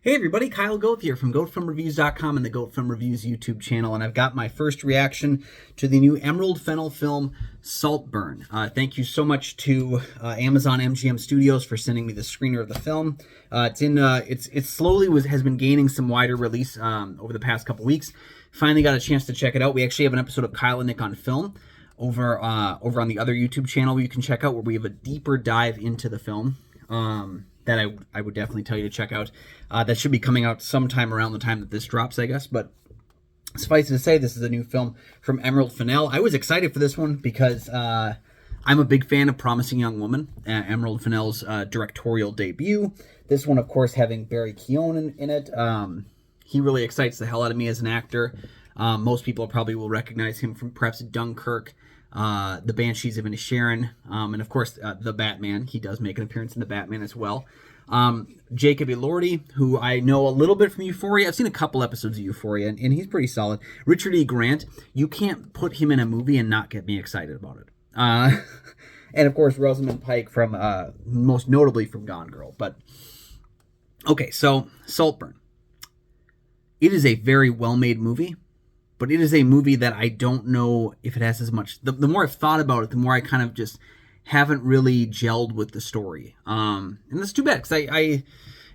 Hey everybody, Kyle Goth here from GoatFilmReviews.com and the Goat Film Reviews YouTube channel, and I've got my first reaction to the new Emerald Fennell film, Saltburn. Thank you so much to Amazon MGM Studios for sending me the screener of the film. It's slowly has been gaining some wider release over the past couple weeks. Finally got a chance to check it out. We actually have an episode of Kyle and Nick on Film over on the other YouTube channel you can check out, where we have a deeper dive into the film. That I would definitely tell you to check out. That should be coming out sometime around the time that this drops, I guess. But suffice it to say, this is a new film from Emerald Fennell. I was excited for this one because I'm a big fan of Promising Young Woman, Emerald Fennell's directorial debut. This one, of course, having Barry Keoghan in it. He really excites the hell out of me as an actor. Most people probably will recognize him from perhaps Dunkirk, The Banshees of Inisherin, and of course the Batman. He does make an appearance in the Batman as well. Jacob Elordi, who I know a little bit from Euphoria. I've seen a couple episodes of Euphoria, and he's pretty solid. Richard E. Grant, you can't put him in a movie and not get me excited about it. And of course Rosamund Pike from most notably from Gone Girl. But okay, so Saltburn. It is a very well-made movie. But it is a movie that I don't know if it has as much. The more I've thought about it, the more I kind of just haven't really gelled with the story. And that's too bad, because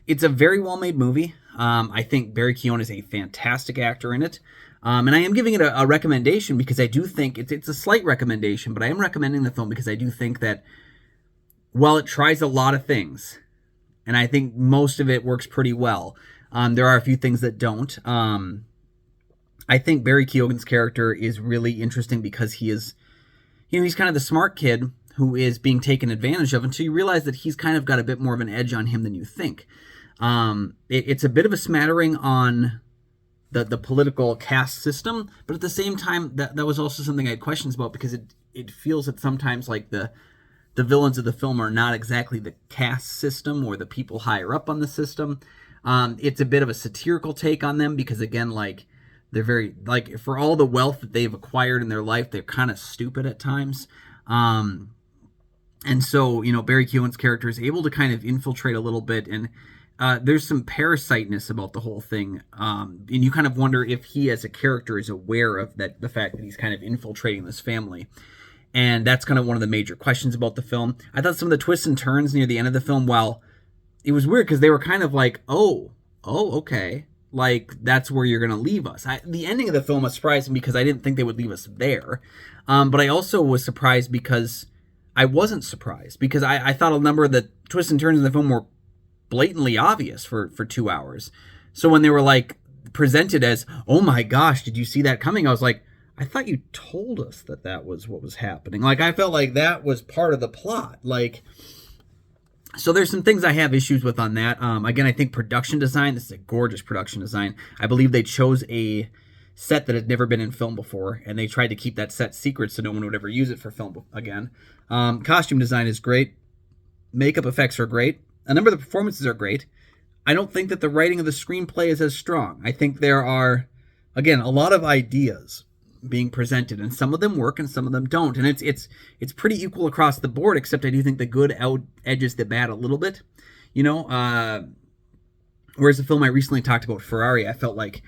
it's a very well-made movie. I think Barry Keoghan is a fantastic actor in it. And I am giving it a recommendation because I do think it's a slight recommendation, but I am recommending the film because I do think that while it tries a lot of things, and I think most of it works pretty well, there are a few things that don't. I think Barry Keoghan's character is really interesting because he is, he's kind of the smart kid who is being taken advantage of until you realize that he's kind of got a bit more of an edge on him than you think. It's a bit of a smattering on the political caste system, but at the same time, that was also something I had questions about, because it feels that sometimes like the villains of the film are not exactly the caste system or the people higher up on the system. It's a bit of a satirical take on them because, again, like, they're very, like, for all the wealth that they've acquired in their life, they're kind of stupid at times. And so, Barry Keoghan's character is able to kind of infiltrate a little bit, and there's some parasiteness about the whole thing. And you kind of wonder if he as a character is aware of the fact that he's kind of infiltrating this family. And that's kind of one of the major questions about the film. I thought some of the twists and turns near the end of the film, while it was weird because they were kind of like, oh, okay. Like, that's where you're going to leave us. The ending of the film was surprising because I didn't think they would leave us there. But I also was surprised because I wasn't surprised. Because I thought a number of the twists and turns in the film were blatantly obvious for 2 hours. So when they were, like, presented as, oh my gosh, did you see that coming? I was like, I thought you told us that was what was happening. Like, I felt like that was part of the plot. Like, so there's some things I have issues with on that. Again, I think production design, this is a gorgeous production design. I believe they chose a set that had never been in film before, and they tried to keep that set secret so no one would ever use it for film again. Costume design is great. Makeup effects are great. A number of the performances are great. I don't think that the writing of the screenplay is as strong. I think there are, again, a lot of ideas being presented, and some of them work and some of them don't, and it's pretty equal across the board, except I do think the good edges the bad a little bit, whereas the film I recently talked about, Ferrari, I felt like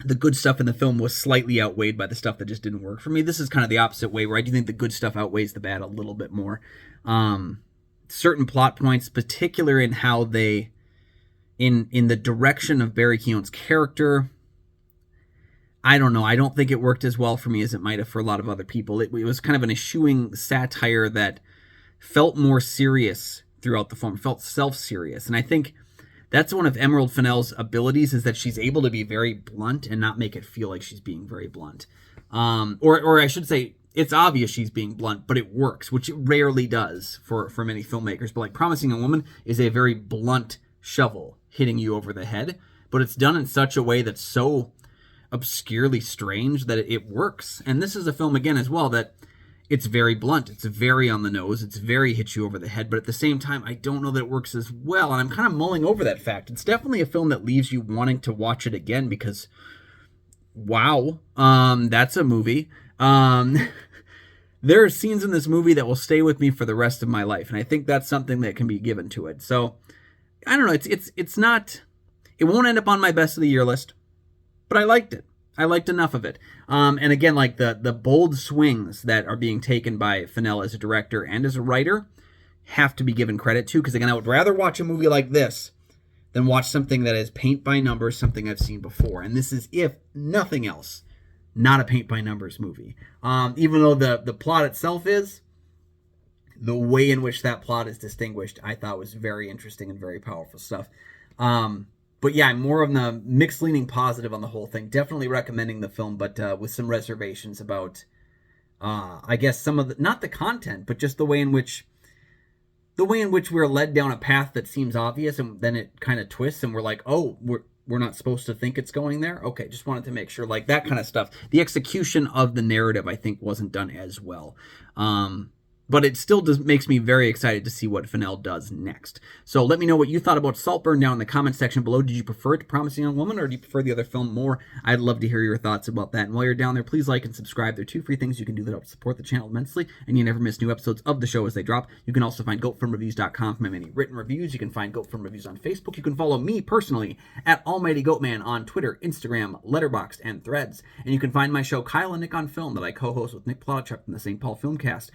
the good stuff in the film was slightly outweighed by the stuff that just didn't work for me. This is kind of the opposite way, where I do think the good stuff outweighs the bad a little bit more. Certain plot points, particular in how they in the direction of Barry Keoghan's character, I don't know. I don't think it worked as well for me as it might have for a lot of other people. It was kind of an eschewing satire that felt more serious throughout the film, felt self-serious. And I think that's one of Emerald Fennell's abilities, is that she's able to be very blunt and not make it feel like she's being very blunt. Or I should say, it's obvious she's being blunt, but it works, which it rarely does for many filmmakers. But like Promising Young Woman is a very blunt shovel hitting you over the head, but it's done in such a way that's so obscurely strange that it works. And this is a film, again, as well, that it's very blunt, it's very on the nose, it's very hit you over the head, but at the same time, I don't know that it works as well, and I'm kind of mulling over that fact. It's definitely a film that leaves you wanting to watch it again, because wow, that's a movie. There are scenes in this movie that will stay with me for the rest of my life, and I think that's something that can be given to it. So I don't know. It's not. It won't end up on my best of the year list, but I liked it. I liked enough of it. And again, like the bold swings that are being taken by Fennell as a director and as a writer have to be given credit to, because again, I would rather watch a movie like this than watch something that is paint by numbers, something I've seen before. And this is, if nothing else, not a paint by numbers movie. Even though the plot itself is, the way in which that plot is distinguished, I thought was very interesting and very powerful stuff. But yeah, I'm more of the mixed leaning positive on the whole thing. Definitely recommending the film, but with some reservations about, I guess, some of the, not the content, but just the way in which we're led down a path that seems obvious, and then it kind of twists, and we're like, oh, we're not supposed to think it's going there. Okay, just wanted to make sure, like that kind of stuff. The execution of the narrative, I think, wasn't done as well. But it still makes me very excited to see what Fennell does next. So let me know what you thought about Saltburn down in the comment section below. Did you prefer it to Promising Young Woman, or do you prefer the other film more? I'd love to hear your thoughts about that. And while you're down there, please like and subscribe. There are 2 free things you can do that help support the channel immensely, and you never miss new episodes of the show as they drop. You can also find GoatFilmReviews.com for my many written reviews. You can find Goat Film Reviews on Facebook. You can follow me personally at Almighty Goatman on Twitter, Instagram, Letterboxd, and Threads. And you can find my show Kyle and Nick on Film that I co-host with Nick Plotachuk from the St. Paul Filmcast.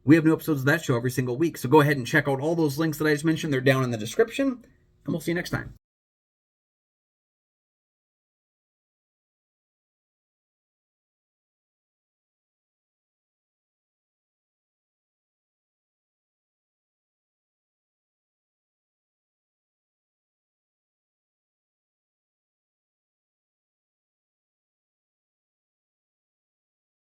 We have new episodes of that show every single week, so go ahead and check out all those links that I just mentioned. They're down in the description, and we'll see you next time.